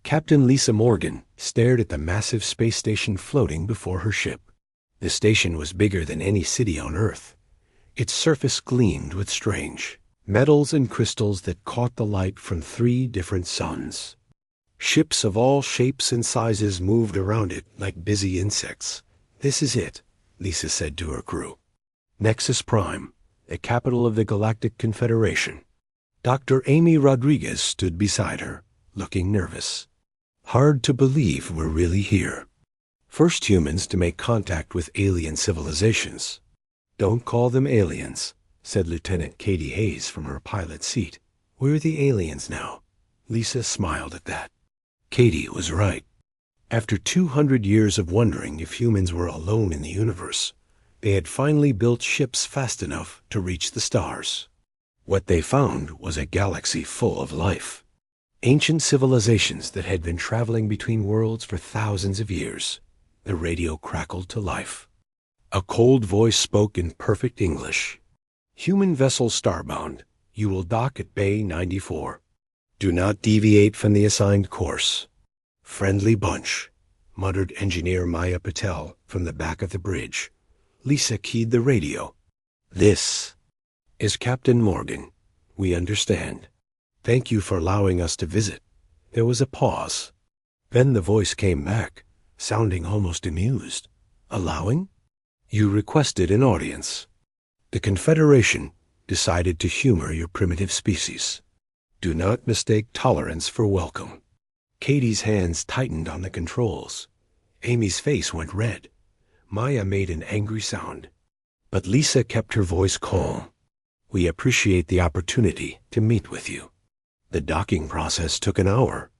Captain Lisa Morgan stared at the massive space station floating before her ship. The station was bigger than any city on Earth. Its surface gleamed with strange metals and crystals that caught the light from 3 different suns. Ships of all shapes and sizes moved around it like busy insects. "This is it," Lisa said to her crew. "Nexus Prime, the capital of the Galactic Confederation." Dr. Amy Rodriguez stood beside her, looking nervous. "Hard to believe we're really here. First humans to make contact with alien civilizations." "Don't call them aliens," said Lieutenant Katie Hayes from her pilot's seat. "We're the aliens now." Lisa smiled at that. Katie was right. After 200 years of wondering if humans were alone in the universe, they had finally built ships fast enough to reach the stars. What they found was a galaxy full of life. Ancient civilizations that had been traveling between worlds for thousands of years. The radio crackled to life. A cold voice spoke in perfect English. "Human vessel Starbound, you will dock at Bay 94. Do not deviate from the assigned course." "Friendly bunch," muttered Engineer Maya Patel from the back of the bridge. Lisa keyed the radio. "This is Captain Morgan. We understand. Thank you for allowing us to visit." There was a pause. Then the voice came back, sounding almost amused. "Allowing? You requested an audience. The Confederation decided to humor your primitive species. Do not mistake tolerance for welcome." Katie's hands tightened on the controls. Amy's face went red. Maya made an angry sound. But Lisa kept her voice calm. "We appreciate the opportunity to meet with you." The docking process took an hour.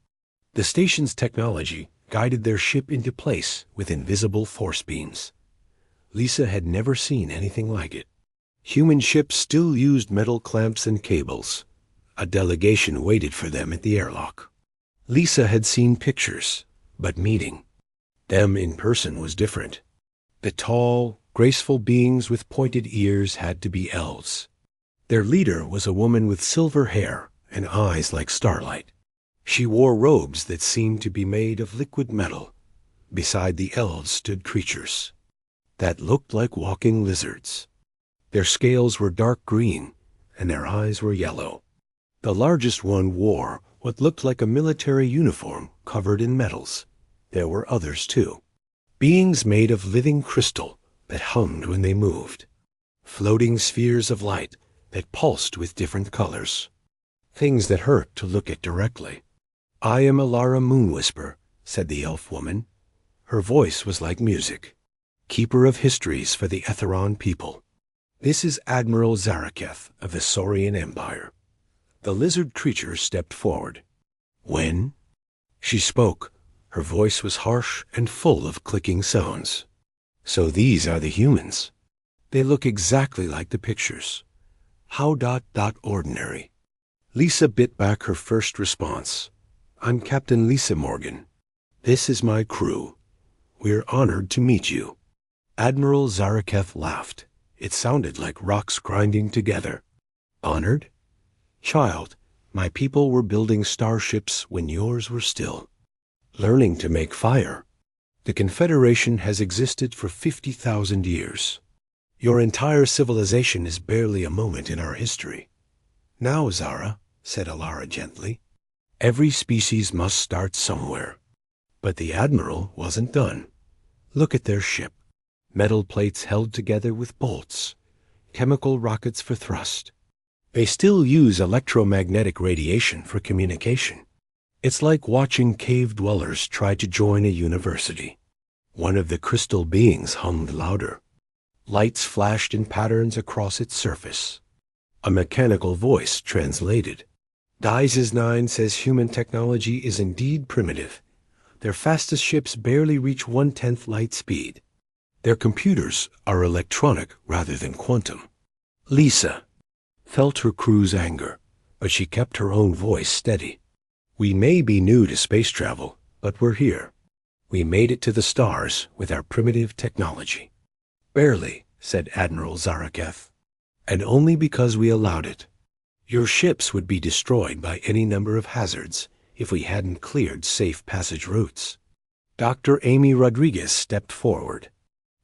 The station's technology guided their ship into place with invisible force beams. Lisa had never seen anything like it. Human ships still used metal clamps and cables. A delegation waited for them at the airlock. Lisa had seen pictures, but meeting them in person was different. The tall, graceful beings with pointed ears had to be elves. Their leader was a woman with silver hair and eyes like starlight. She wore robes that seemed to be made of liquid metal. Beside the elves stood creatures that looked like walking lizards. Their scales were dark green, and their eyes were yellow. The largest one wore what looked like a military uniform covered in metals. There were others, too. Beings made of living crystal that hummed when they moved. Floating spheres of light that pulsed with different colors. Things that hurt to look at directly. "I am Alara Moonwhisper," said the elf woman. Her voice was like music. "Keeper of histories for the Etheron people. This is Admiral Zaraketh of the Saurian Empire." The lizard creature stepped forward. "When?" She spoke. Her voice was harsh and full of clicking sounds. "So these are the humans. They look exactly like the pictures. How ordinary." Lisa bit back her first response. "I'm Captain Lisa Morgan. This is my crew. We're honored to meet you." Admiral Zaraketh laughed. It sounded like rocks grinding together. "Honored? Child, my people were building starships when yours were still. Learning to make fire. The Confederation has existed for 50,000 years. Your entire civilization is barely a moment in our history. Now, Zara," said Alara gently, "every species must start somewhere." But the Admiral wasn't done. Look at their ship. Metal plates held together with bolts. Chemical rockets for thrust. They still use electromagnetic radiation for communication. It's like watching cave dwellers try to join a university. One of the crystal beings hummed louder. Lights flashed in patterns across its surface. A mechanical voice translated. "Dizes 9 says human technology is indeed primitive. Their fastest ships barely reach 1/10 light speed. Their computers are electronic rather than quantum." Lisa felt her crew's anger, but she kept her own voice steady. "We may be new to space travel, but we're here. We made it to the stars with our primitive technology." "Barely," said Admiral Zaraketh, "and only because we allowed it. Your ships would be destroyed by any number of hazards if we hadn't cleared safe passage routes. Dr. Amy Rodriguez stepped forward.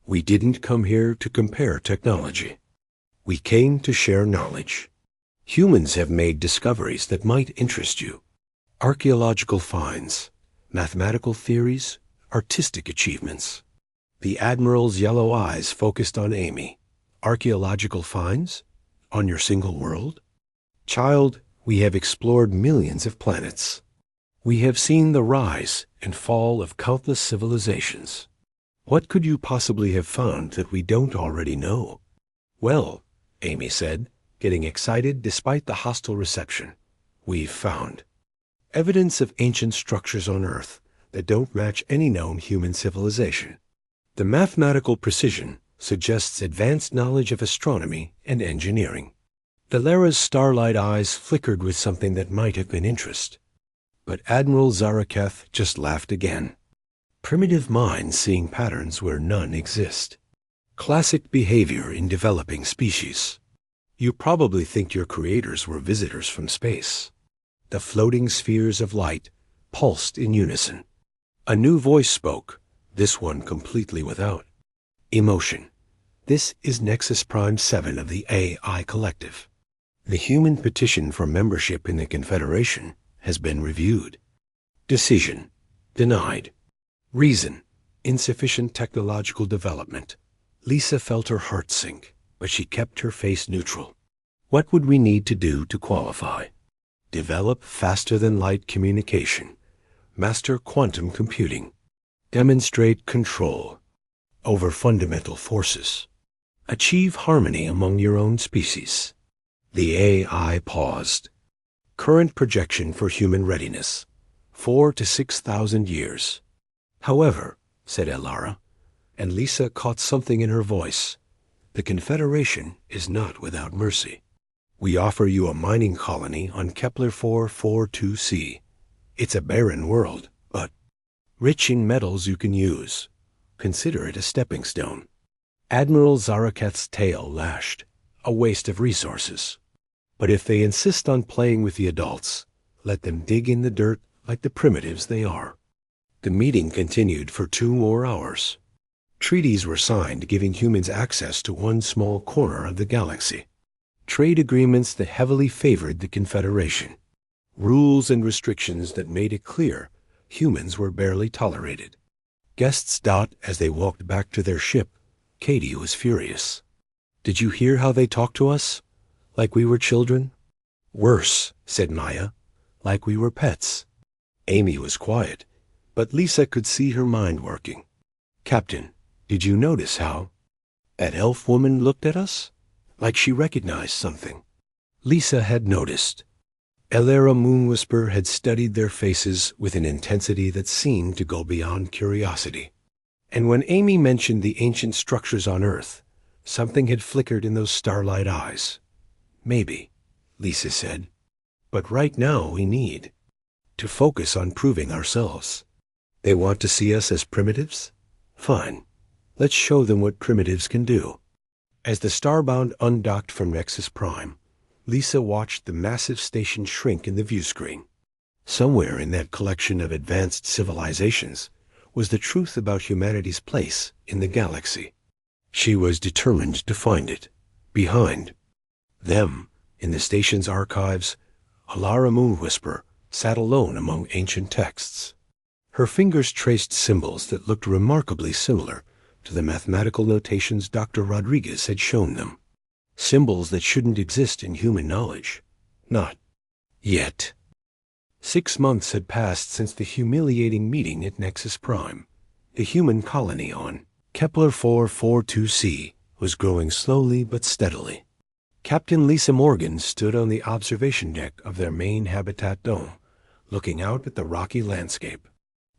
We didn't come here to compare technology. We came to share knowledge. Humans have made discoveries that might interest you. Archaeological finds, mathematical theories, artistic achievements. The Admiral's yellow eyes focused on Amy. Archaeological finds? On your single world? Child, we have explored millions of planets. We have seen the rise and fall of countless civilizations. What could you possibly have found that we don't already know? Well, Amy said, getting excited despite the hostile reception, we've found evidence of ancient structures on Earth that don't match any known human civilization. The mathematical precision suggests advanced knowledge of astronomy and engineering. Valera's starlight eyes flickered with something that might have been interest. But Admiral Zaraketh just laughed again. Primitive minds seeing patterns where none exist. Classic behavior in developing species. You probably think your creators were visitors from space. The floating spheres of light pulsed in unison. A new voice spoke, this one completely without emotion. This is Nexus Prime 7 of the AI Collective. The human petition for membership in the Confederation has been reviewed. Decision: denied. Reason: insufficient technological development. Lisa felt her heart sink, but she kept her face neutral. What would we need to do to qualify? Develop faster-than-light communication. Master quantum computing. Demonstrate control over fundamental forces. Achieve harmony among your own species. The AI paused. Current projection for human readiness: 4,000 to 6,000 years. However, said Elara, and Lisa caught something in her voice, the Confederation is not without mercy. We offer you a mining colony on Kepler 442c. It's a barren world, but rich in metals you can use. Consider it a stepping stone. Admiral Zaraketh's tail lashed. A waste of resources. But if they insist on playing with the adults, let them dig in the dirt like the primitives they are. The meeting continued for 2 more hours. Treaties were signed giving humans access to one small corner of the galaxy. Trade agreements that heavily favored the Confederation. Rules and restrictions that made it clear humans were barely tolerated. Guests dot as they walked back to their ship. Katie was furious. Did you hear how they talked to us? Like we were children? Worse, said Maya, like we were pets. Amy was quiet, but Lisa could see her mind working. Captain, did you notice how that elf woman looked at us? Like she recognized something. Lisa had noticed. Elara Moonwhisper had studied their faces with an intensity that seemed to go beyond curiosity. And when Amy mentioned the ancient structures on Earth, something had flickered in those starlight eyes. Maybe, Lisa said. But right now we need to focus on proving ourselves. They want to see us as primitives? Fine. Let's show them what primitives can do. As the Starbound undocked from Nexus Prime, Lisa watched the massive station shrink in the view screen. Somewhere in that collection of advanced civilizations was the truth about humanity's place in the galaxy. She was determined to find it. Behind them, in the station's archives, Elara Moonwhisper sat alone among ancient texts. Her fingers traced symbols that looked remarkably similar to the mathematical notations Dr. Rodriguez had shown them. Symbols that shouldn't exist in human knowledge. Not yet. 6 months had passed since the humiliating meeting at Nexus Prime. The human colony on Kepler 442c was growing slowly but steadily. Captain Lisa Morgan stood on the observation deck of their main habitat dome, looking out at the rocky landscape.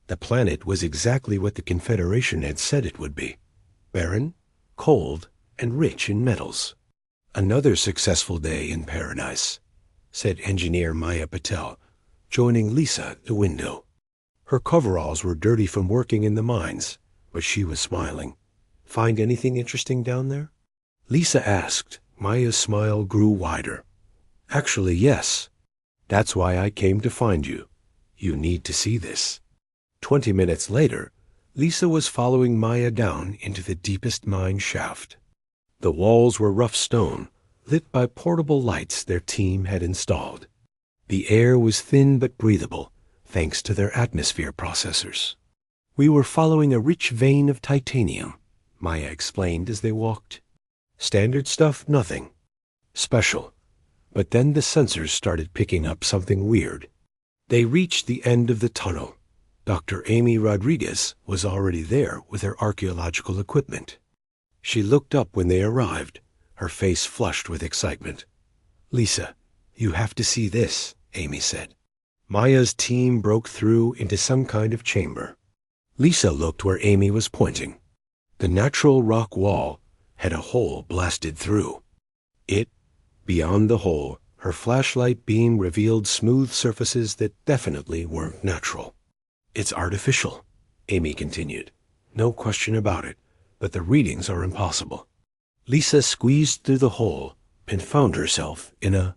The planet was exactly what the Confederation had said it would be: barren, cold, and rich in metals. Another successful day in paradise, said engineer Maya Patel, joining Lisa at the window. Her coveralls were dirty from working in the mines, but she was smiling. Find anything interesting down there? Lisa asked. Maya's smile grew wider. Actually, yes. That's why I came to find you. You need to see this." 20 minutes later, Lisa was following Maya down into the deepest mine shaft. The walls were rough stone, lit by portable lights their team had installed. The air was thin but breathable, thanks to their atmosphere processors. "We were following a rich vein of titanium," Maya explained as they walked. "Standard stuff, nothing special." But then the sensors started picking up something weird. They reached the end of the tunnel. Dr. Amy Rodriguez was already there with her archaeological equipment. She looked up when they arrived, her face flushed with excitement. "Lisa, you have to see this," Amy said. Maya's team broke through into some kind of chamber. Lisa looked where Amy was pointing. The natural rock wall had a hole blasted through. Beyond the hole, her flashlight beam revealed smooth surfaces that definitely weren't natural. "It's artificial," Amy continued. "No question about it, but the readings are impossible." Lisa squeezed through the hole and found herself in a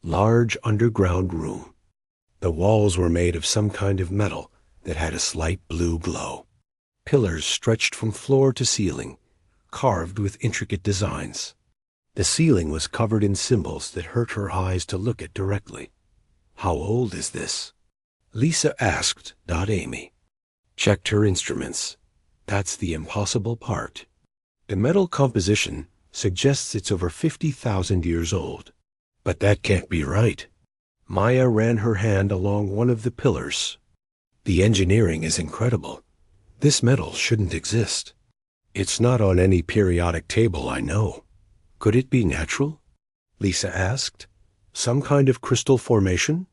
large underground room. The walls were made of some kind of metal that had a slight blue glow. Pillars stretched from floor to ceiling, carved with intricate designs. The ceiling was covered in symbols that hurt her eyes to look at directly. "How old is this?" Lisa asked, not Amy. Checked her instruments. That's the impossible part. The metal composition suggests it's over 50,000 years old. But that can't be right. Maya ran her hand along one of the pillars. "The engineering is incredible. This metal shouldn't exist. It's not on any periodic table I know. Could it be natural?" Lisa asked. "Some kind of crystal formation?"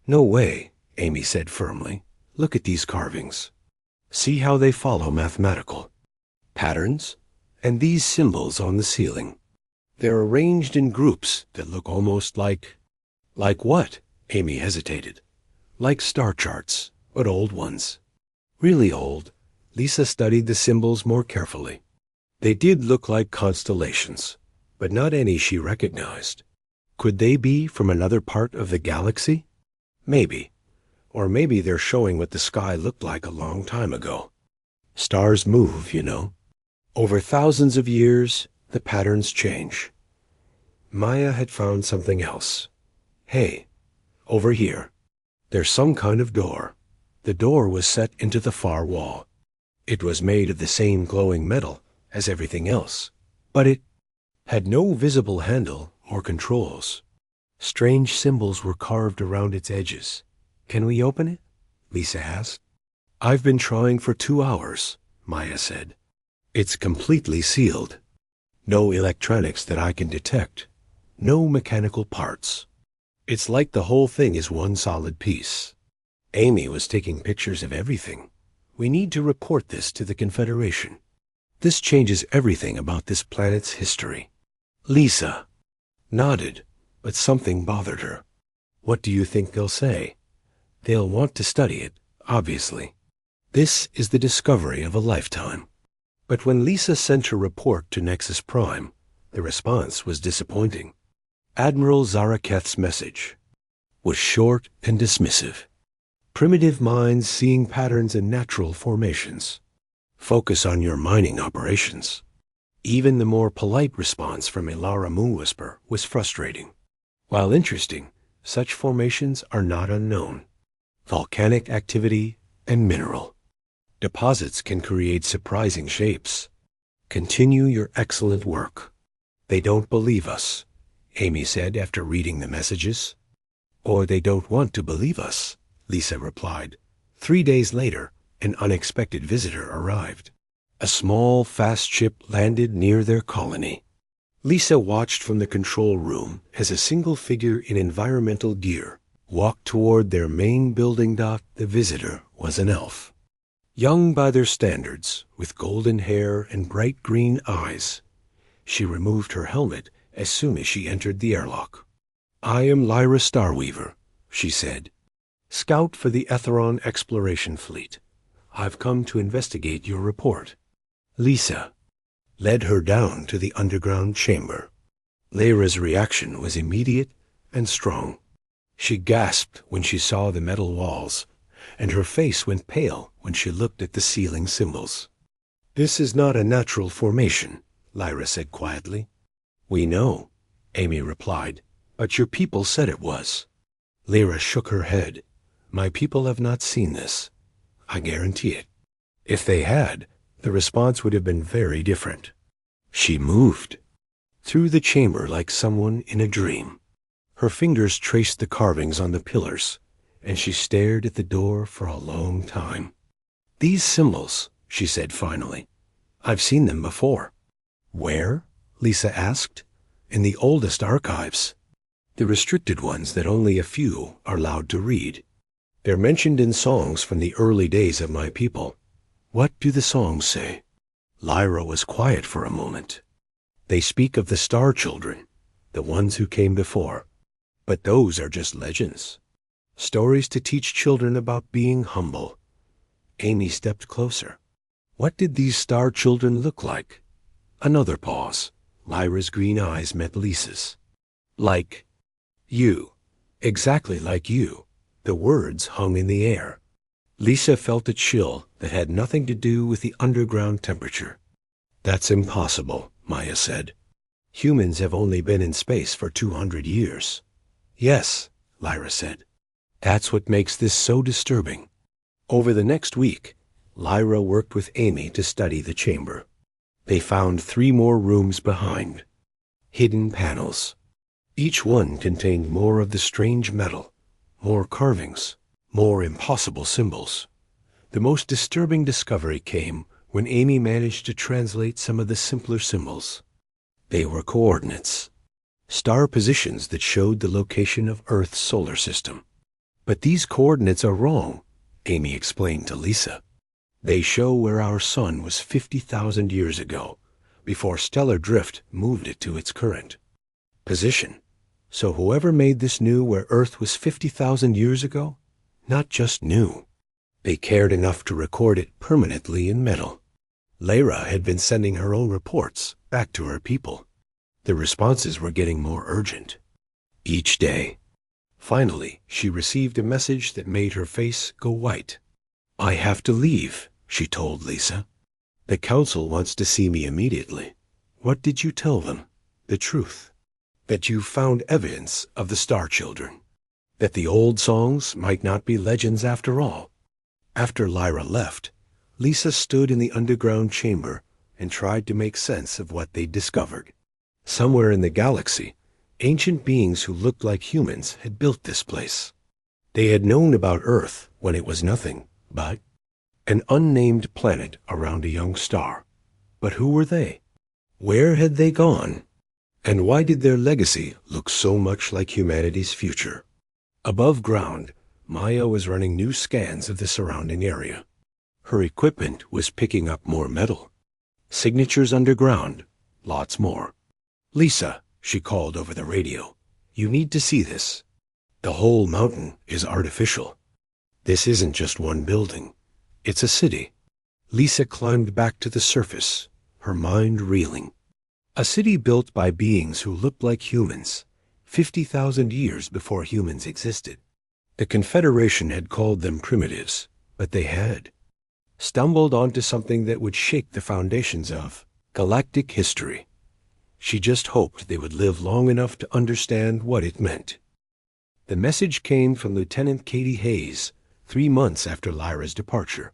"No way," Amy said firmly. "Look at these carvings. See how they follow mathematical patterns? And these symbols on the ceiling. They're arranged in groups that look almost like—" "Like what?" Amy hesitated. "Like star charts, but old ones. Really old." Lisa studied the symbols more carefully. They did look like constellations, but not any she recognized. Could they be from another part of the galaxy? Maybe. Or maybe they're showing what the sky looked like a long time ago. Stars move, you know. Over thousands of years, the patterns change. Maya had found something else. "Hey, over here. There's some kind of door." The door was set into the far wall. It was made of the same glowing metal as everything else, but it had no visible handle or controls. Strange symbols were carved around its edges. "Can we open it?" Lisa asked. "I've been trying for 2 hours," Maya said. "It's completely sealed. No electronics that I can detect. No mechanical parts. It's like the whole thing is one solid piece." Amy was taking pictures of everything. "We need to report this to the Confederation. This changes everything about this planet's history." Lisa nodded, but something bothered her. "What do you think they'll say?" "They'll want to study it, obviously. This is the discovery of a lifetime." But when Lisa sent her report to Nexus Prime, the response was disappointing. Admiral Zaraketh's message was short and dismissive. "Primitive minds seeing patterns in natural formations. Focus on your mining operations." Even the more polite response from Ilara Moonwhisper was frustrating. While interesting, such formations are not unknown. Volcanic activity and mineral deposits can create surprising shapes. Continue your excellent work. "They don't believe us," Amy said after reading the messages. "Or they don't want to believe us," Lisa replied. 3 days later, an unexpected visitor arrived. A small, fast ship landed near their colony. Lisa watched from the control room as a single figure in environmental gear walked toward their main building dock. The visitor was an elf. Young by their standards, with golden hair and bright green eyes. She removed her helmet as soon as she entered the airlock. "I am Lyra Starweaver," she said. "Scout for the Etheron Exploration Fleet. I've come to investigate your report." Lisa led her down to the underground chamber. Lyra's reaction was immediate and strong. She gasped when she saw the metal walls and her face went pale when she looked at the ceiling symbols. "This is not a natural formation," Lyra said quietly. "We know," Amy replied, "but your people said it was." Lyra shook her head. "My people have not seen this. I guarantee it. If they had, the response would have been very different." She moved through the chamber like someone in a dream. Her fingers traced the carvings on the pillars, and she stared at the door for a long time. "These symbols," she said finally. "I've seen them before." "Where?" Lisa asked. "In the oldest archives. The restricted ones that only a few are allowed to read. They're mentioned in songs from the early days of my people." "What do the songs say?" Lyra was quiet for a moment. "They speak of the Star Children, the ones who came before. But those are just legends. Stories to teach children about being humble." Amy stepped closer. "What did these Star Children look like?" Another pause. Lyra's green eyes met Lisa's. "Like you. Exactly like you." The words hung in the air. Lisa felt a chill that had nothing to do with the underground temperature. "That's impossible," Maya said. "Humans have only been in space for 200 years. "Yes," Lyra said. "That's what makes this so disturbing." Over the next week, Lyra worked with Amy to study the chamber. They found 3 more rooms behind. Hidden panels. Each one contained more of the strange metal, more carvings, more impossible symbols. The most disturbing discovery came when Amy managed to translate some of the simpler symbols. They were coordinates, star positions that showed the location of Earth's solar system. "But these coordinates are wrong," Amy explained to Lisa. "They show where our sun was 50,000 years ago, before stellar drift moved it to its current position. So whoever made this knew where Earth was 50,000 years ago? Not just knew. They cared enough to record it permanently in metal." Lyra had been sending her own reports back to her people. The responses were getting more urgent each day. Finally, she received a message that made her face go white. "I have to leave," she told Lisa. "The council wants to see me immediately." "What did you tell them?" "The truth. That you found evidence of the Star Children. That the old songs might not be legends after all." After Lyra left, Lisa stood in the underground chamber and tried to make sense of what they'd discovered. Somewhere in the galaxy, ancient beings who looked like humans had built this place. They had known about Earth when it was nothing but an unnamed planet around a young star. But who were they? Where had they gone? And why did their legacy look so much like humanity's future? Above ground, Maya was running new scans of the surrounding area. Her equipment was picking up more metal. Signatures underground, lots more. "Lisa," she called over the radio, "you need to see this. The whole mountain is artificial. This isn't just one building. It's a city." Lisa climbed back to the surface, her mind reeling. A city built by beings who looked like humans, 50,000 years before humans existed. The Confederation had called them primitives, but they had stumbled onto something that would shake the foundations of galactic history. She just hoped they would live long enough to understand what it meant. The message came from Lieutenant Katie Hayes 3 months after Lyra's departure.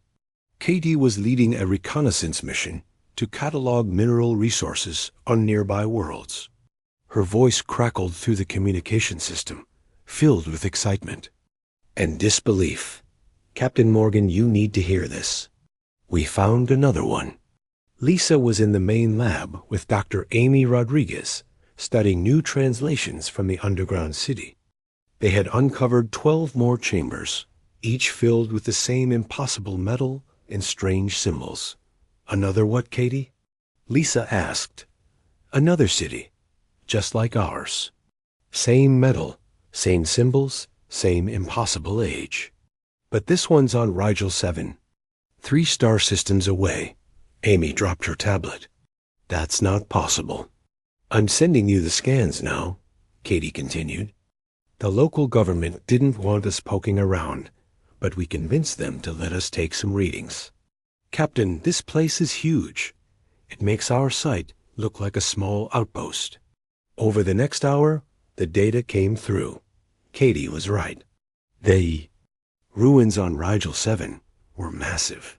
Katie was leading a reconnaissance mission to catalog mineral resources on nearby worlds. Her voice crackled through the communication system, filled with excitement and disbelief. "Captain Morgan, you need to hear this. We found another one." Lisa was in the main lab with Dr. Amy Rodriguez, studying new translations from the underground city. They had uncovered 12 more chambers, each filled with the same impossible metal and strange symbols. "Another what, Katie?" Lisa asked. "Another city, just like ours. Same metal, same symbols, same impossible age. But this one's on Rigel 7, 3 star systems away." Amy dropped her tablet. "That's not possible." "I'm sending you the scans now," Katie continued. "The local government didn't want us poking around, but we convinced them to let us take some readings. Captain, this place is huge. It makes our site look like a small outpost. Over the next hour, the data came through. Katie was right. The ruins on Rigel 7 were massive.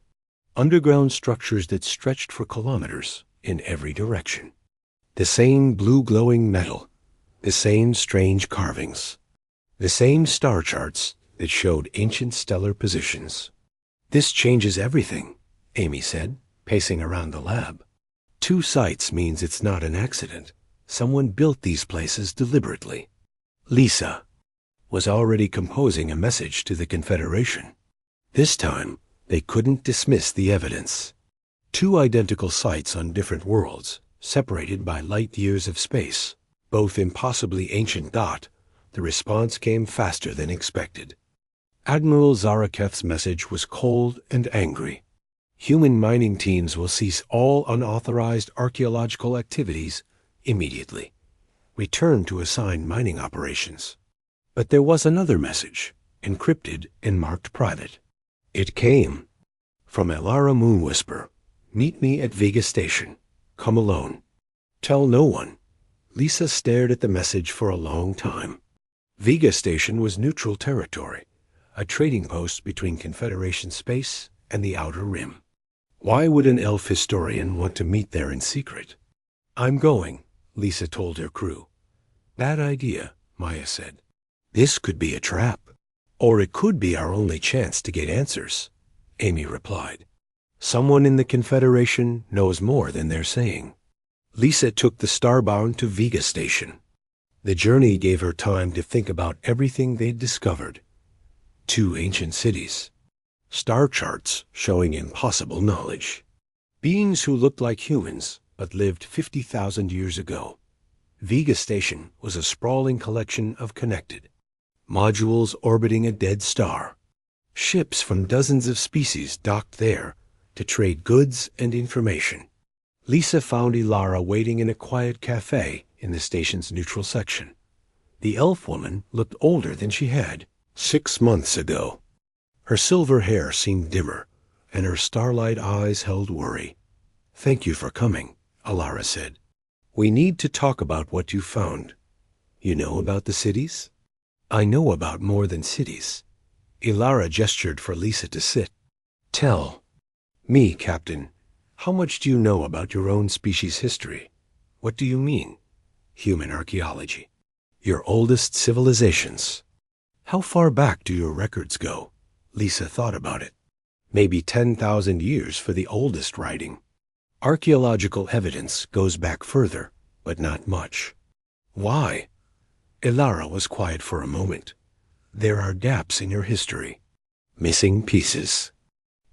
Underground structures that stretched for kilometers in every direction. The same blue glowing metal, the same strange carvings, the same star charts that showed ancient stellar positions. This changes everything, Amy said, pacing around the lab. 2 sites means it's not an accident. Someone built these places deliberately. Lisa was already composing a message to the Confederation. This time, they couldn't dismiss the evidence. 2 identical sites on different worlds, separated by light years of space, both impossibly ancient. The response came faster than expected. Admiral Zaraketh's message was cold and angry. Human mining teams will cease all unauthorized archaeological activities immediately. Return to assigned mining operations. But there was another message, encrypted and marked private. It came from Elara Moonwhisper. Meet me at Vega Station. Come alone. Tell no one. Lisa stared at the message for a long time. Vega Station was neutral territory, a trading post between Confederation space and the Outer Rim. Why would an elf historian want to meet there in secret? I'm going, Lisa told her crew. Bad idea, Maya said. This could be a trap. Or it could be our only chance to get answers, Amy replied. Someone in the Confederation knows more than they're saying. Lisa took the Starbound to Vega Station. The journey gave her time to think about everything they'd discovered. 2 ancient cities. Star charts showing impossible knowledge. Beings who looked like humans but lived 50,000 years ago. Vega Station was a sprawling collection of connected modules orbiting a dead star. Ships from dozens of species docked there to trade goods and information. Lisa found Elara waiting in a quiet cafe in the station's neutral section. The elf woman looked older than she had 6 months ago. Her silver hair seemed dimmer, and her starlight eyes held worry. Thank you for coming, Elara said. We need to talk about what you found. You know about the cities? I know about more than cities. Elara gestured for Lisa to sit. Tell me, Captain, how much do you know about your own species' history? What do you mean? Human archaeology. Your oldest civilizations. How far back do your records go? Lisa thought about it. Maybe 10,000 years for the oldest writing. Archaeological evidence goes back further, but not much. Why? Elara was quiet for a moment. There are gaps in your history. Missing pieces.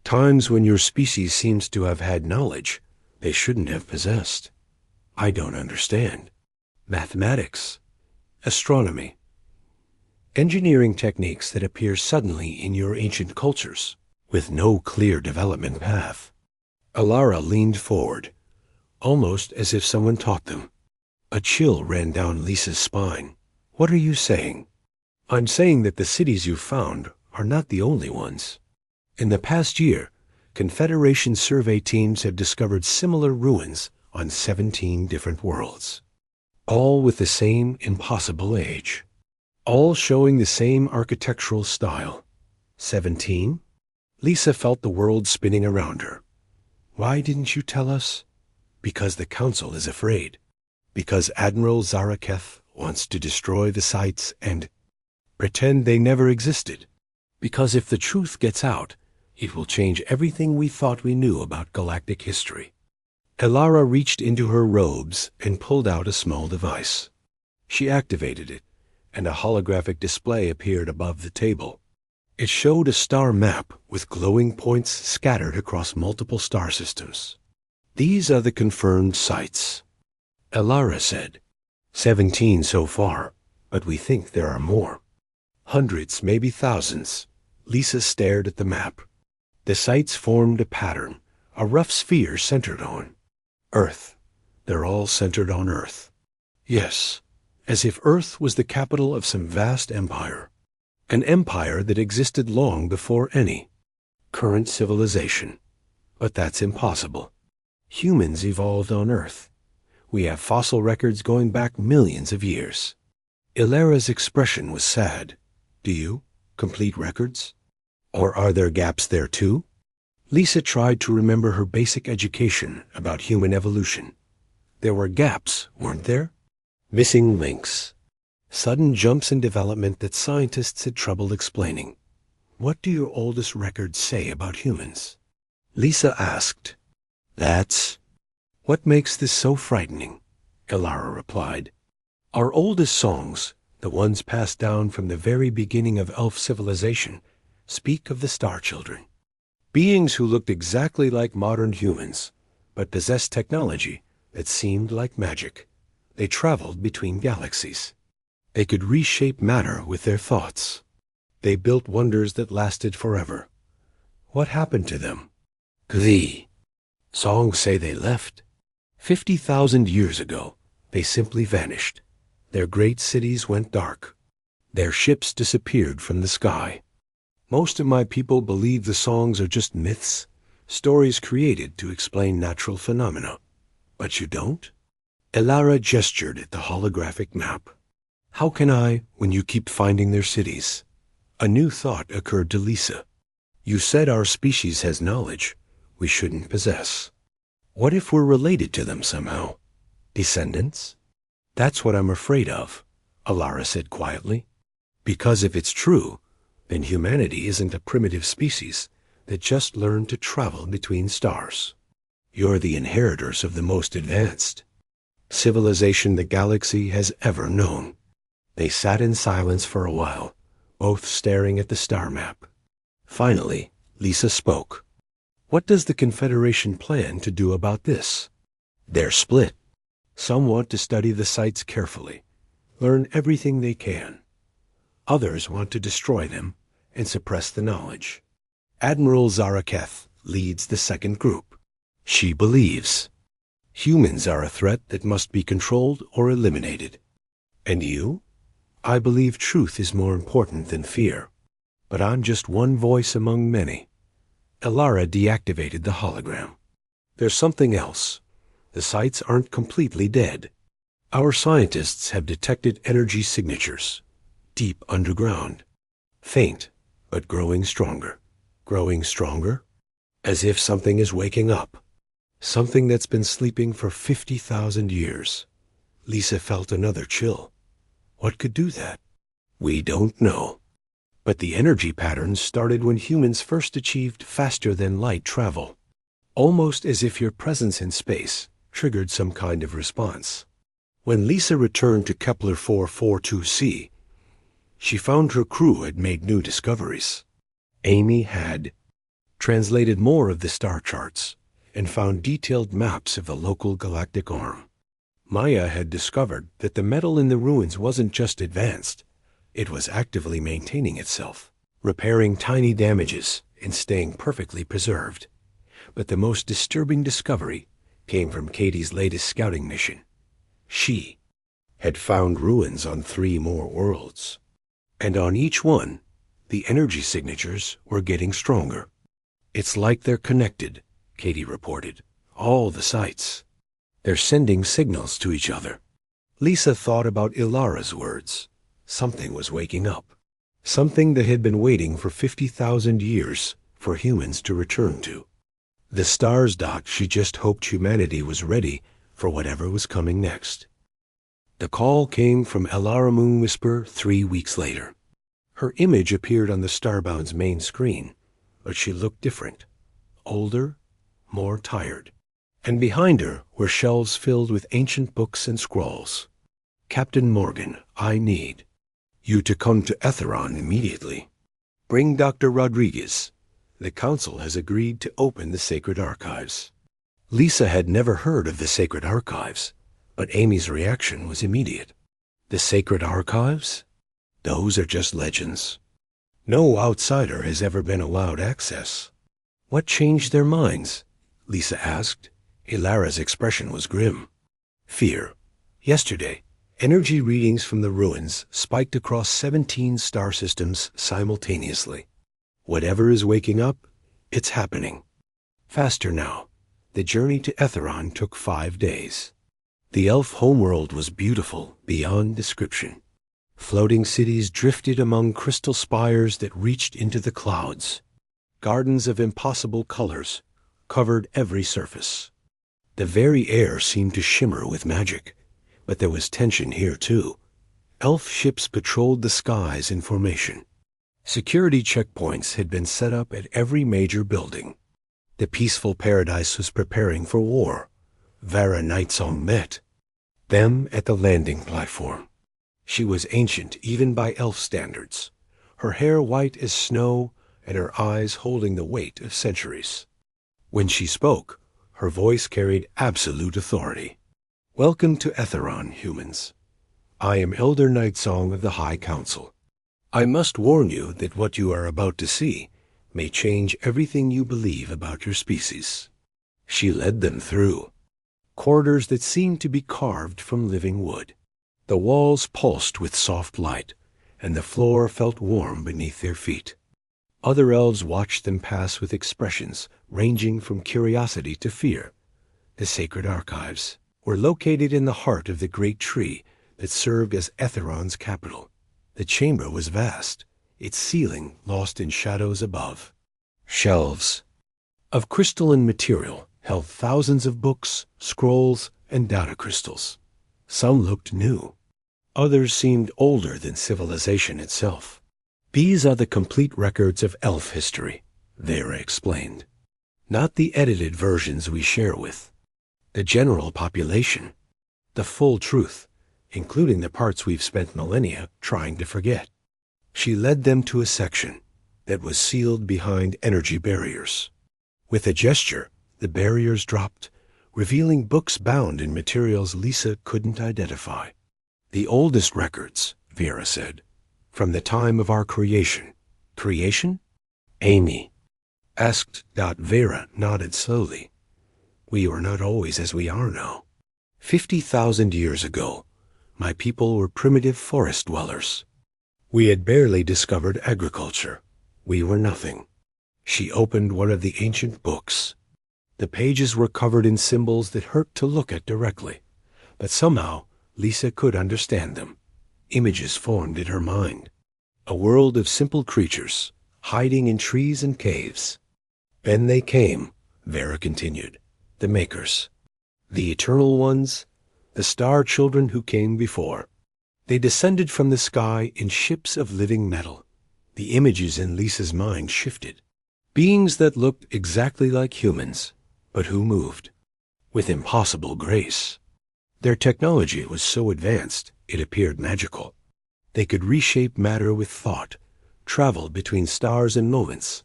Times when your species seems to have had knowledge they shouldn't have possessed. I don't understand. Mathematics. Astronomy. Engineering techniques that appear suddenly in your ancient cultures, with no clear development path. Elara leaned forward, almost as if someone taught them. A chill ran down Lisa's spine. What are you saying? I'm saying that the cities you found are not the only ones. In the past year, Confederation survey teams have discovered similar ruins on 17 different worlds. All with the same impossible age. All showing the same architectural style. 17? Lisa felt the world spinning around her. Why didn't you tell us? Because the Council is afraid. Because Admiral Zaraketh wants to destroy the sites and pretend they never existed. Because if the truth gets out, it will change everything we thought we knew about galactic history. Elara reached into her robes and pulled out a small device. She activated it, and a holographic display appeared above the table. It showed a star map with glowing points scattered across multiple star systems. These are the confirmed sites, Elara said. 17 so far, but we think there are more. Hundreds, maybe thousands. Lisa stared at the map. The sites formed a pattern, a rough sphere centered on Earth. They're all centered on Earth. Yes, as if Earth was the capital of some vast empire. An empire that existed long before any current civilization. But that's impossible. Humans evolved on Earth. We have fossil records going back millions of years. Ilara's expression was sad. Do you? Complete records? Or are there gaps there too? Lisa tried to remember her basic education about human evolution. There were gaps, weren't there? Missing links. Sudden jumps in development that scientists had trouble explaining. What do your oldest records say about humans? Lisa asked. That's what makes this so frightening, Ilara replied. Our oldest songs, the ones passed down from the very beginning of elf civilization, speak of the Star Children. Beings who looked exactly like modern humans, but possessed technology that seemed like magic. They traveled between galaxies. They could reshape matter with their thoughts. They built wonders that lasted forever. What happened to them? The songs say they left. 50,000 years ago, they simply vanished. Their great cities went dark. Their ships disappeared from the sky. Most of my people believe the songs are just myths, stories created to explain natural phenomena. But you don't? Ilara gestured at the holographic map. How can I, when you keep finding their cities? A new thought occurred to Lisa. You said our species has knowledge we shouldn't possess. What if we're related to them somehow? Descendants? That's what I'm afraid of, Ilara said quietly. Because if it's true, then humanity isn't a primitive species that just learned to travel between stars. You're the inheritors of the most advanced civilization the galaxy has ever known. They sat in silence for a while, both staring at the star map. Finally, Lisa spoke. What does the Confederation plan to do about this? They're split. Some want to study the sites carefully, learn everything they can. Others want to destroy them and suppress the knowledge. Admiral Zaraketh leads the second group. She believes humans are a threat that must be controlled or eliminated. And you? I believe truth is more important than fear. But I'm just one voice among many. Ilara deactivated the hologram. There's something else. The sites aren't completely dead. Our scientists have detected energy signatures, deep underground. Faint, but growing stronger. Growing stronger? As if something is waking up. Something that's been sleeping for 50,000 years. Lisa felt another chill. What could do that? We don't know. But the energy patterns started when humans first achieved faster-than-light travel. Almost as if your presence in space triggered some kind of response. When Lisa returned to Kepler 442c, she found her crew had made new discoveries. Amy had translated more of the star charts and found detailed maps of the local galactic arm. Maya had discovered that the metal in the ruins wasn't just advanced, it was actively maintaining itself, repairing tiny damages and staying perfectly preserved. But the most disturbing discovery came from Katie's latest scouting mission. She had found ruins on 3 more worlds. And on each one, the energy signatures were getting stronger. It's like they're connected, Katie reported. All the sites. They're sending signals to each other. Lisa thought about Ilara's words. Something was waking up. Something that had been waiting for 50,000 years for humans to return to. The stars dot she just hoped humanity was ready for whatever was coming next. The call came from Ilara Moon Whisper 3 weeks later. Her image appeared on the Starbound's main screen, but she looked different. Older, more tired. And behind her were shelves filled with ancient books and scrolls. Captain Morgan, I need you to come to Etheron immediately. Bring Dr. Rodriguez. The Council has agreed to open the Sacred Archives. Lisa had never heard of the Sacred Archives, but Amy's reaction was immediate. The Sacred Archives? Those are just legends. No outsider has ever been allowed access. What changed their minds? Lisa asked. Ilara's expression was grim. Fear. Yesterday, Energy readings from the ruins spiked across 17 star systems simultaneously. Whatever is waking up, it's happening. Faster now. The journey to Etheron took 5 days. The elf homeworld was beautiful beyond description. Floating cities drifted among crystal spires that reached into the clouds. Gardens of impossible colors covered every surface. The very air seemed to shimmer with magic, but there was tension here too. Elf ships patrolled the skies in formation. Security checkpoints had been set up at every major building. The peaceful paradise was preparing for war. Vera Nightsong met them at the landing platform. She was ancient even by elf standards, her hair white as snow and her eyes holding the weight of centuries. When she spoke, her voice carried absolute authority. "Welcome to Etheron, humans. I am Elder Nightsong of the High Council. I must warn you that what you are about to see may change everything you believe about your species." She led them through corridors that seemed to be carved from living wood. The walls pulsed with soft light, and the floor felt warm beneath their feet. Other elves watched them pass with expressions ranging from curiosity to fear. The sacred archives were located in the heart of the great tree that served as Etheron's capital. The chamber was vast, its ceiling lost in shadows above. Shelves of crystalline material held thousands of books, scrolls, and data crystals. Some looked new. Others seemed older than civilization itself. "These are the complete records of elf history," Vera explained. "Not the edited versions we share with the general population. The full truth, including the parts we've spent millennia trying to forget." She led them to a section that was sealed behind energy barriers. With a gesture, the barriers dropped, revealing books bound in materials Lisa couldn't identify. "The oldest records," Vera said, "from the time of our creation." "Creation?" Amy asked. Vera nodded slowly. "We were not always as we are now. 50,000 years ago, my people were primitive forest dwellers. We had barely discovered agriculture. We were nothing." She opened one of the ancient books. The pages were covered in symbols that hurt to look at directly, but somehow Lisa could understand them. Images formed in her mind. A world of simple creatures, hiding in trees and caves. "Then they came," Vera continued, "the makers. The eternal ones, the star children who came before. They descended from the sky in ships of living metal." The images in Lisa's mind shifted. Beings that looked exactly like humans, but who moved with impossible grace. Their technology was so advanced, it appeared magical. They could reshape matter with thought, travel between stars and moments,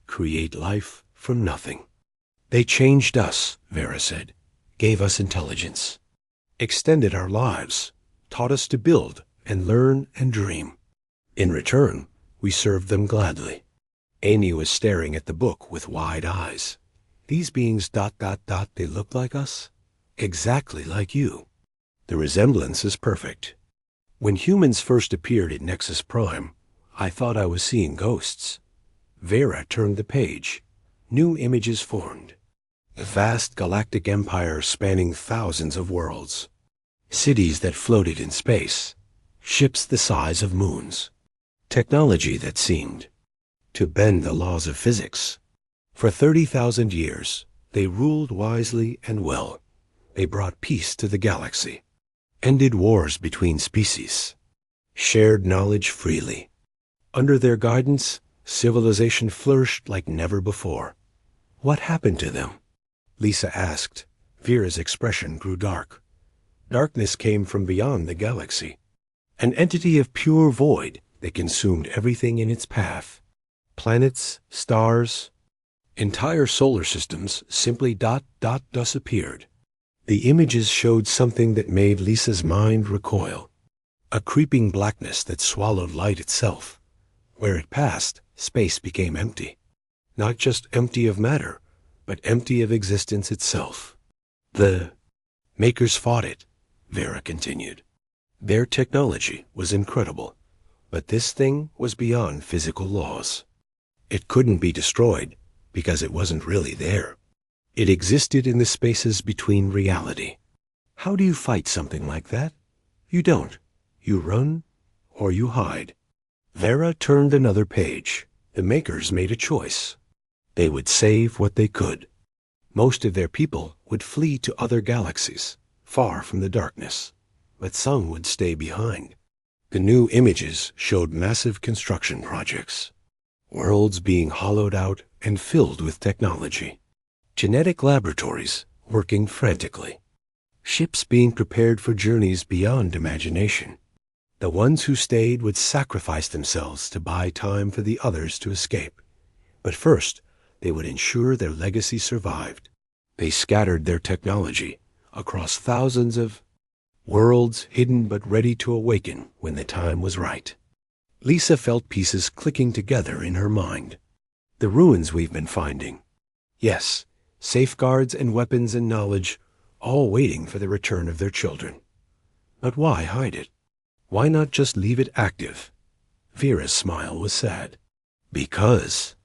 create life from nothing. "They changed us," Vera said, "gave us intelligence, extended our lives, taught us to build and learn and dream. In return, we served them gladly." Amy was staring at the book with wide eyes. "These beings ... they look like us? Exactly like you. The resemblance is perfect. When humans first appeared at Nexus Prime, I thought I was seeing ghosts." Vera turned the page. New images formed. A vast galactic empire spanning thousands of worlds. Cities that floated in space. Ships the size of moons. Technology that seemed to bend the laws of physics. For 30,000 years, they ruled wisely and well. They brought peace to the galaxy, ended wars between species, shared knowledge freely. Under their guidance, civilization flourished like never before. "What happened to them?" Lisa asked. Vera's expression grew dark. Darkness came from beyond the galaxy, an entity of pure void that consumed everything in its path. Planets, stars, entire solar systems simply disappeared. The images showed something that made Lisa's mind recoil. A creeping blackness that swallowed light itself. Where it passed, space became empty. Not just empty of matter, but empty of existence itself. "The makers fought it," Vera continued. Their technology was incredible, but this thing was beyond physical laws. It couldn't be destroyed because it wasn't really there. It existed in the spaces between reality. How do you fight something like that? You don't. You run or you hide. Vera turned another page. The makers made a choice. They would save what they could. Most of their people would flee to other galaxies, far from the darkness, but some would stay behind. The new images showed massive construction projects, worlds being hollowed out and filled with technology, genetic laboratories working frantically, ships being prepared for journeys beyond imagination. The ones who stayed would sacrifice themselves to buy time for the others to escape. But first, they would ensure their legacy survived. They scattered their technology across thousands of worlds, hidden but ready to awaken when the time was right. Lisa felt pieces clicking together in her mind. The ruins we've been finding. Yes, safeguards and weapons and knowledge, all waiting for the return of their children. But why hide it? Why not just leave it active? Vera's smile was sad. Because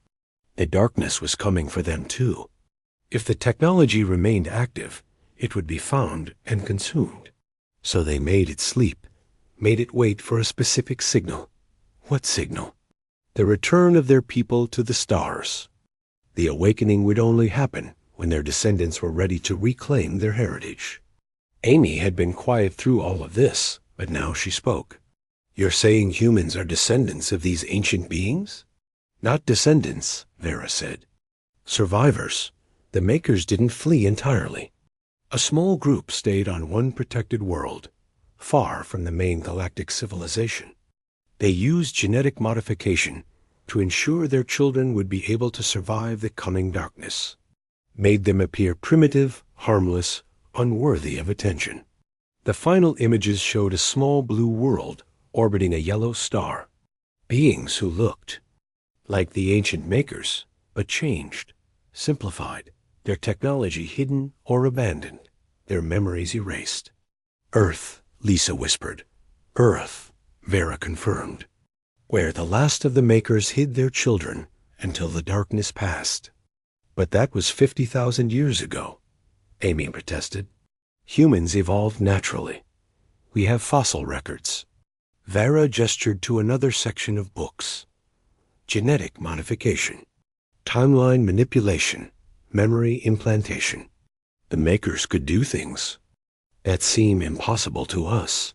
the darkness was coming for them too. If the technology remained active, it would be found and consumed. So they made it sleep, made it wait for a specific signal. What signal? The return of their people to the stars. The awakening would only happen when their descendants were ready to reclaim their heritage. Amy had been quiet through all of this, but now she spoke. You're saying humans are descendants of these ancient beings? Not descendants, Vera said. Survivors. The makers didn't flee entirely. A small group stayed on one protected world, far from the main galactic civilization. They used genetic modification to ensure their children would be able to survive the coming darkness. Made them appear primitive, harmless, unworthy of attention. The final images showed a small blue world orbiting a yellow star. Beings who looked like the ancient makers, but changed, simplified, their technology hidden or abandoned, their memories erased. Earth, Lisa whispered. Earth, Vera confirmed. Where the last of the makers hid their children until the darkness passed. But that was 50,000 years ago, Amy protested. Humans evolved naturally. We have fossil records. Vera gestured to another section of books. Genetic modification, timeline manipulation, memory implantation. The makers could do things that seem impossible to us.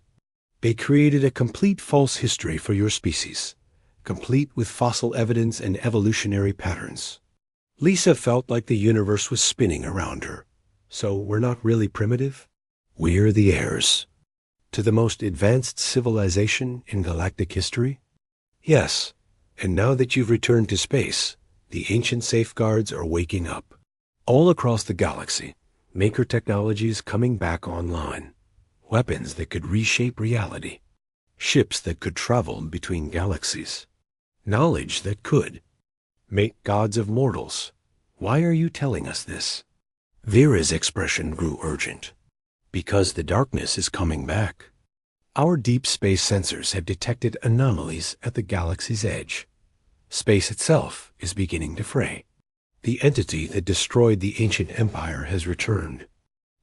They created a complete false history for your species, complete with fossil evidence and evolutionary patterns. Lisa felt like the universe was spinning around her. So we're not really primitive? We're the heirs to the most advanced civilization in galactic history? Yes, and now that you've returned to space, the ancient safeguards are waking up. All across the galaxy, maker technology is coming back online. Weapons that could reshape reality. Ships that could travel between galaxies. Knowledge that could make gods of mortals. Why are you telling us this? Vera's expression grew urgent. Because the darkness is coming back. Our deep space sensors have detected anomalies at the galaxy's edge. Space itself is beginning to fray. The entity that destroyed the ancient empire has returned.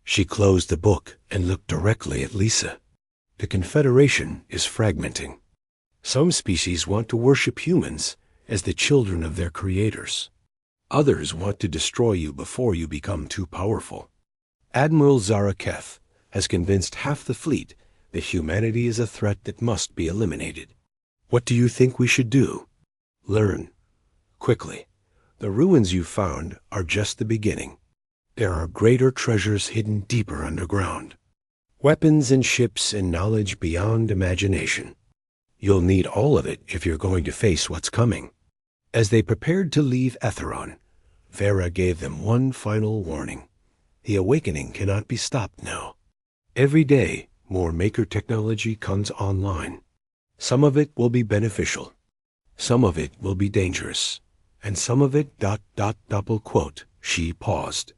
She closed the book and looked directly at Lisa. The Confederation is fragmenting. Some species want to worship humans as the children of their creators. Others want to destroy you before you become too powerful. Admiral Zaraketh has convinced half the fleet that humanity is a threat that must be eliminated. What do you think we should do? Learn. Quickly. The ruins you found are just the beginning. There are greater treasures hidden deeper underground. Weapons and ships and knowledge beyond imagination. You'll need all of it if you're going to face what's coming. As they prepared to leave Etheron, Vera gave them one final warning. The awakening cannot be stopped now. Every day, more maker technology comes online. Some of it will be beneficial. Some of it will be dangerous. And some of it ... She paused.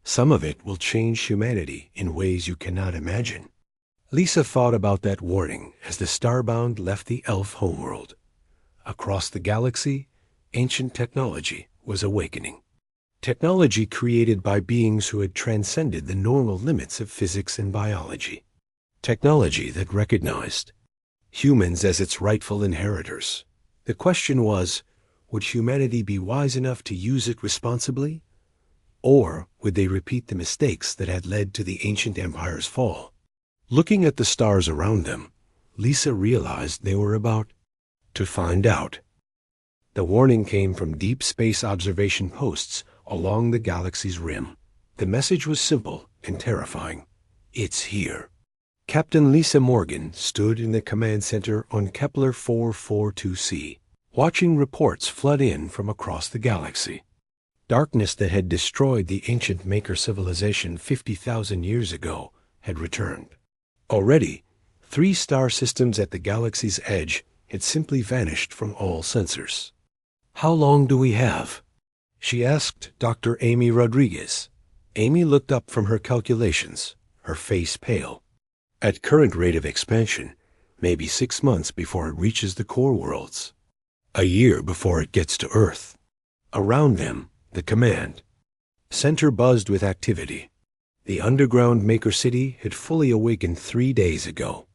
Some of it will change humanity in ways you cannot imagine. Lisa thought about that warning as the Starbound left the elf homeworld. Across the galaxy, ancient technology was awakening. Technology created by beings who had transcended the normal limits of physics and biology. Technology that recognized humans as its rightful inheritors. The question was, would humanity be wise enough to use it responsibly? Or would they repeat the mistakes that had led to the ancient empire's fall? Looking at the stars around them, Lisa realized they were about to find out. The warning came from deep space observation posts along the galaxy's rim. The message was simple and terrifying. It's here. Captain Lisa Morgan stood in the command center on Kepler 442c, watching reports flood in from across the galaxy. Darkness that had destroyed the ancient Maker civilization 50,000 years ago had returned. Already, 3 star systems at the galaxy's edge had simply vanished from all sensors. "How long do we have?" she asked Dr. Amy Rodriguez. Amy looked up from her calculations, her face pale. "At current rate of expansion, maybe 6 months before it reaches the core worlds. A year before it gets to Earth." Around them, the command center buzzed with activity. The underground Maker City had fully awakened 3 days ago.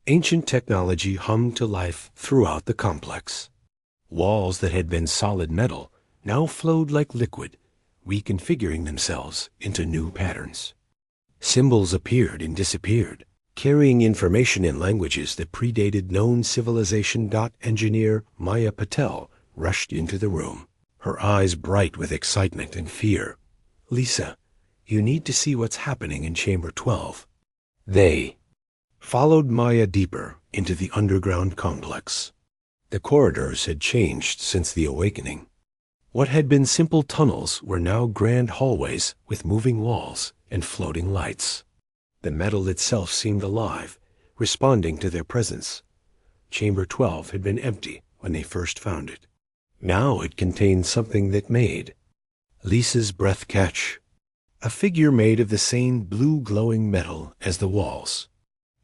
Ancient technology hummed to life throughout the complex. Walls that had been solid metal now flowed like liquid, reconfiguring themselves into new patterns. Symbols appeared and disappeared, carrying information in languages that predated known civilization. Engineer Maya Patel rushed into the room, her eyes bright with excitement and fear. "Lisa, you need to see what's happening in Chamber 12. They followed Maya deeper into the underground complex. The corridors had changed since the awakening. What had been simple tunnels were now grand hallways with moving walls and floating lights. The metal itself seemed alive, responding to their presence. Chamber 12 had been empty when they first found it. Now it contained something that made Lisa's breath catch. A figure made of the same blue glowing metal as the walls.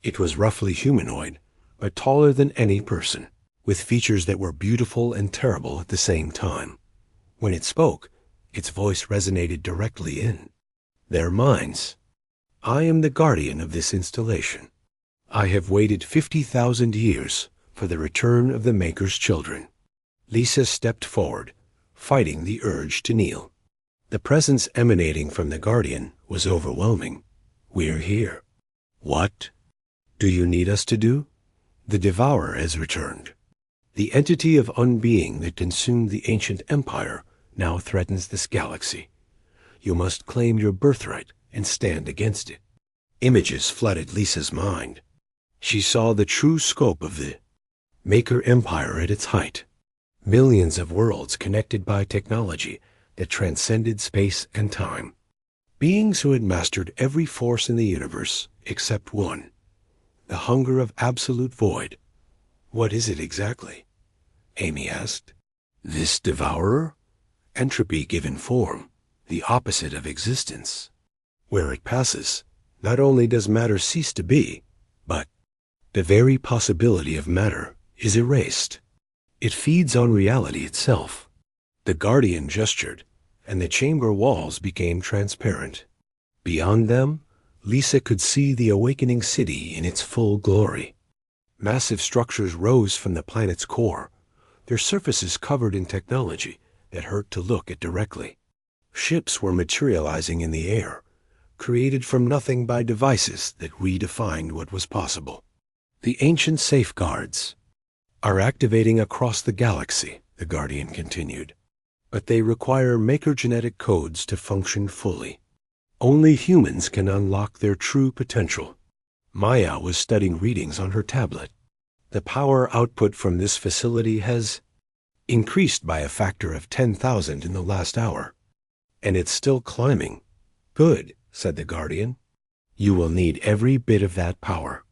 It was roughly humanoid, but taller than any person, with features that were beautiful and terrible at the same time. When it spoke, its voice resonated directly in their minds. "I am the guardian of this installation. I have waited 50,000 years for the return of the Maker's children." Lisa stepped forward, fighting the urge to kneel. The presence emanating from the Guardian was overwhelming. "We're here." "What do you need us to do?" "The Devourer has returned. The entity of unbeing that consumed the ancient empire now threatens this galaxy. You must claim your birthright and stand against it." Images flooded Lisa's mind. She saw the true scope of the Maker Empire at its height. Millions of worlds connected by technology that transcended space and time. Beings who had mastered every force in the universe except one. The hunger of absolute void. "What is it exactly?" Amy asked. "This devourer? Entropy given form, the opposite of existence. Where it passes, not only does matter cease to be, but the very possibility of matter is erased. It feeds on reality itself." The Guardian gestured, and the chamber walls became transparent. Beyond them, Lisa could see the awakening city in its full glory. Massive structures rose from the planet's core, their surfaces covered in technology that hurt to look at directly. Ships were materializing in the air, created from nothing by devices that redefined what was possible. "The ancient safeguards are activating across the galaxy," the Guardian continued. "But they require Maker genetic codes to function fully. Only humans can unlock their true potential." Maya was studying readings on her tablet. "The power output from this facility has increased by a factor of 10,000 in the last hour. And it's still climbing." "Good," said the Guardian. "You will need every bit of that power.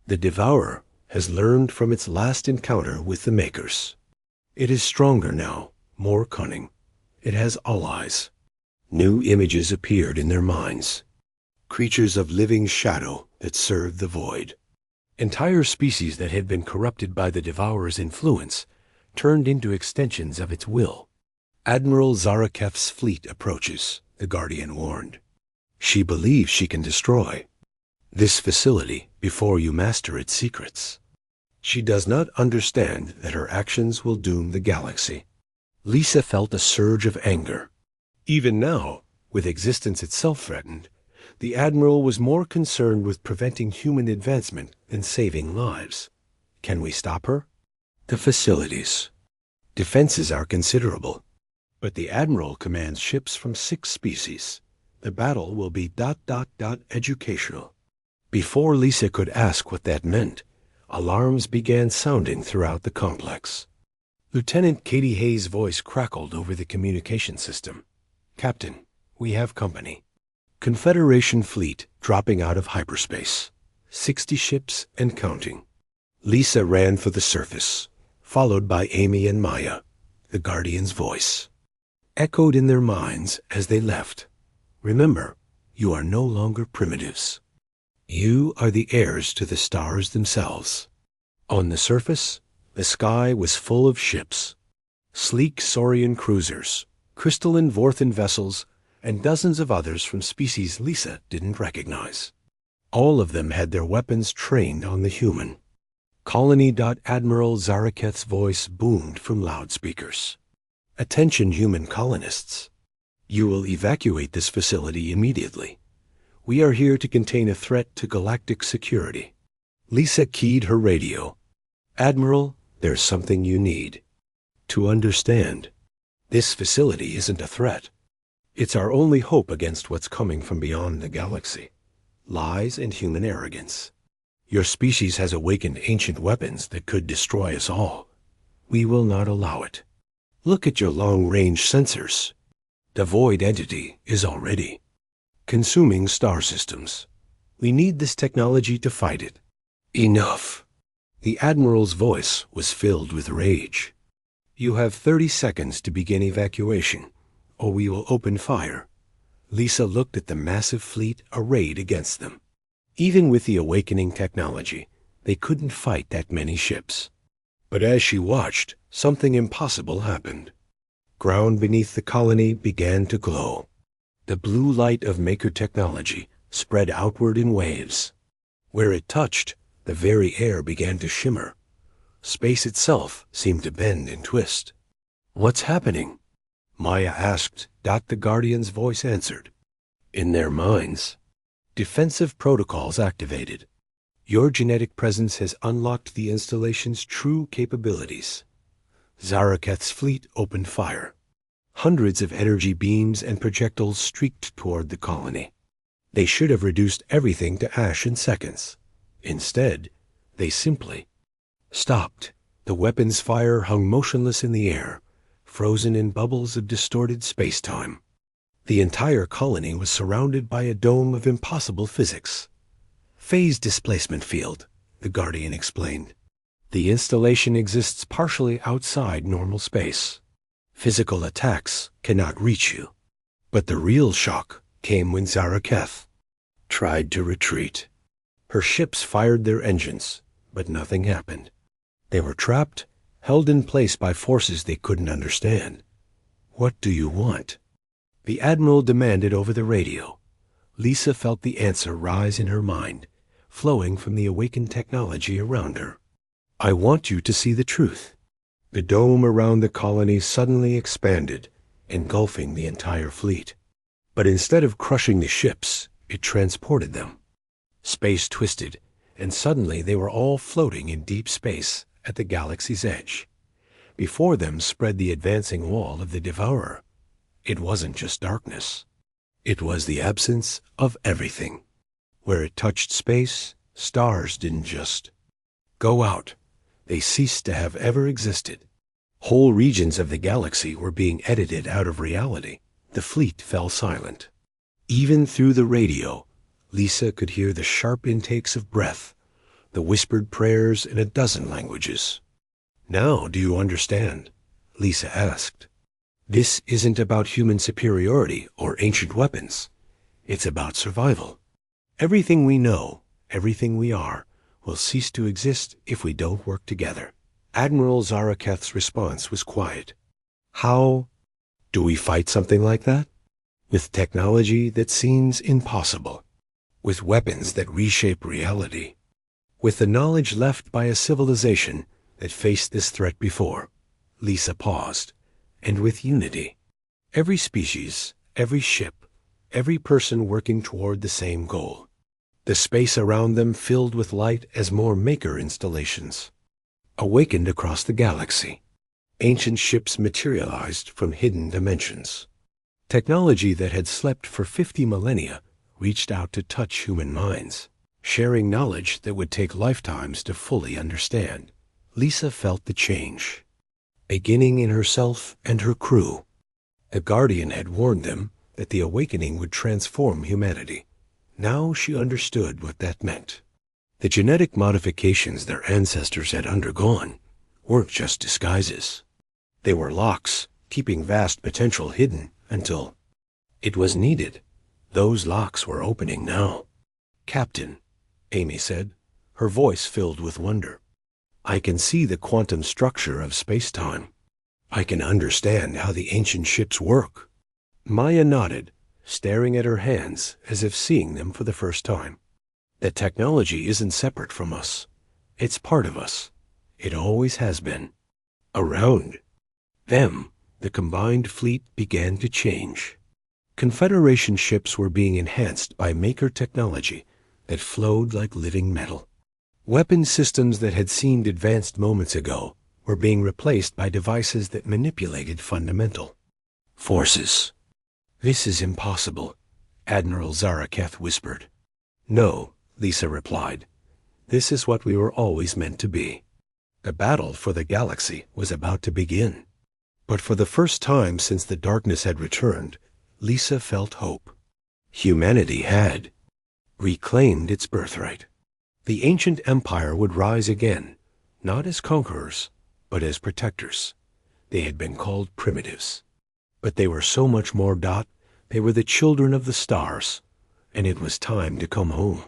The Devourer has learned from its last encounter with the Makers. It is stronger now, more cunning. It has allies." New images appeared in their minds. creatures of living shadow that served the void. Entire species that had been corrupted by the Devourer's influence turned into extensions of its will. Admiral Zaraketh's fleet approaches, the Guardian warned. She believes she can destroy this facility before you master its secrets. She does not understand that her actions will doom the galaxy. Lisa felt a surge of anger. Even now, with existence itself threatened, the Admiral was more concerned with preventing human advancement than saving lives. Can we stop her? The facilities. Defenses are considerable, but the Admiral commands ships from 6 species. The battle will be ... educational. Before Lisa could ask what that meant, alarms began sounding throughout the complex. Lieutenant Katie Hayes' voice crackled over the communication system. Captain, we have company. Confederation fleet dropping out of hyperspace. 60 ships and counting. Lisa ran for the surface, followed by Amy and Maya. The Guardian's voice echoed in their minds as they left. Remember, you are no longer primitives. You are the heirs to the stars themselves. On the surface, the sky was full of ships. Sleek Saurian cruisers, crystalline Vorthan vessels, and dozens of others from species Lisa didn't recognize. All of them had their weapons trained on the human. Colony. Admiral Zaraketh's voice boomed from loudspeakers. Attention, human colonists. You will evacuate this facility immediately. We are here to contain a threat to galactic security. Lisa keyed her radio. Admiral, there's something you need to understand. This facility isn't a threat. It's our only hope against what's coming from beyond the galaxy. Lies and human arrogance. Your species has awakened ancient weapons that could destroy us all. We will not allow it. Look at your long-range sensors. The void entity is already consuming star systems. We need this technology to fight it. Enough. The Admiral's voice was filled with rage. You have 30 seconds to begin evacuation, or we will open fire. Lisa looked at the massive fleet arrayed against them. Even with the awakening technology, they couldn't fight that many ships. But as she watched, something impossible happened. Ground beneath the colony began to glow. The blue light of Maker technology spread outward in waves. Where it touched, the very air began to shimmer. Space itself seemed to bend and twist. What's happening? Maya asked. The Guardian's voice answered. In their minds. Defensive protocols activated. Your genetic presence has unlocked the installation's true capabilities. Zaraketh's fleet opened fire. Hundreds of energy beams and projectiles streaked toward the colony. They should have reduced everything to ash in seconds. Instead, they simply stopped. The weapon's fire hung motionless in the air, frozen in bubbles of distorted space-time. The entire colony was surrounded by a dome of impossible physics. Phase displacement field, the Guardian explained. The installation exists partially outside normal space. Physical attacks cannot reach you. But the real shock came when Zaraketh tried to retreat. Her ships fired their engines, but nothing happened. They were trapped, held in place by forces they couldn't understand. What do you want? The Admiral demanded over the radio. Lisa felt the answer rise in her mind, flowing from the awakened technology around her. I want you to see the truth. The dome around the colony suddenly expanded, engulfing the entire fleet. But instead of crushing the ships, it transported them. Space twisted, and suddenly they were all floating in deep space at the galaxy's edge. Before them spread the advancing wall of the Devourer. It wasn't just darkness. It was the absence of everything. Where it touched space, stars didn't just go out. They ceased to have ever existed. Whole regions of the galaxy were being edited out of reality. The fleet fell silent. Even through the radio, Lisa could hear the sharp intakes of breath, the whispered prayers in a dozen languages. Now do you understand? Lisa asked. This isn't about human superiority or ancient weapons. It's about survival. Everything we know, everything we are, will cease to exist if we don't work together. Admiral Zaraketh's response was quiet. How do we fight something like that? With technology that seems impossible. With weapons that reshape reality. With the knowledge left by a civilization that faced this threat before. Lisa paused. And with unity. Every species, every ship, every person working toward the same goal. The space around them filled with light as more maker installations awakened across the galaxy. Ancient ships materialized from hidden dimensions. Technology that had slept for 50 millennia reached out to touch human minds, sharing knowledge that would take lifetimes to fully understand. Lisa felt the change, beginning in herself and her crew. The Guardian had warned them that the awakening would transform humanity. Now she understood what that meant. The genetic modifications their ancestors had undergone weren't just disguises. They were locks, keeping vast potential hidden until it was needed. Those locks were opening now. Captain, Amy said, her voice filled with wonder. I can see the quantum structure of space-time. I can understand how the ancient ships work. Maya nodded, staring at her hands as if seeing them for the first time. That technology isn't separate from us. It's part of us. It always has been. Around them, the combined fleet began to change. Confederation ships were being enhanced by maker technology that flowed like living metal. Weapon systems that had seemed advanced moments ago were being replaced by devices that manipulated fundamental forces. This is impossible, Admiral Zaraketh whispered. No, Lisa replied. This is what we were always meant to be. The battle for the galaxy was about to begin. But for the first time since the darkness had returned, Lisa felt hope. Humanity had reclaimed its birthright. The ancient empire would rise again, not as conquerors, but as protectors. They had been called primitives. But they were so much more. They were the children of the stars, and it was time to come home.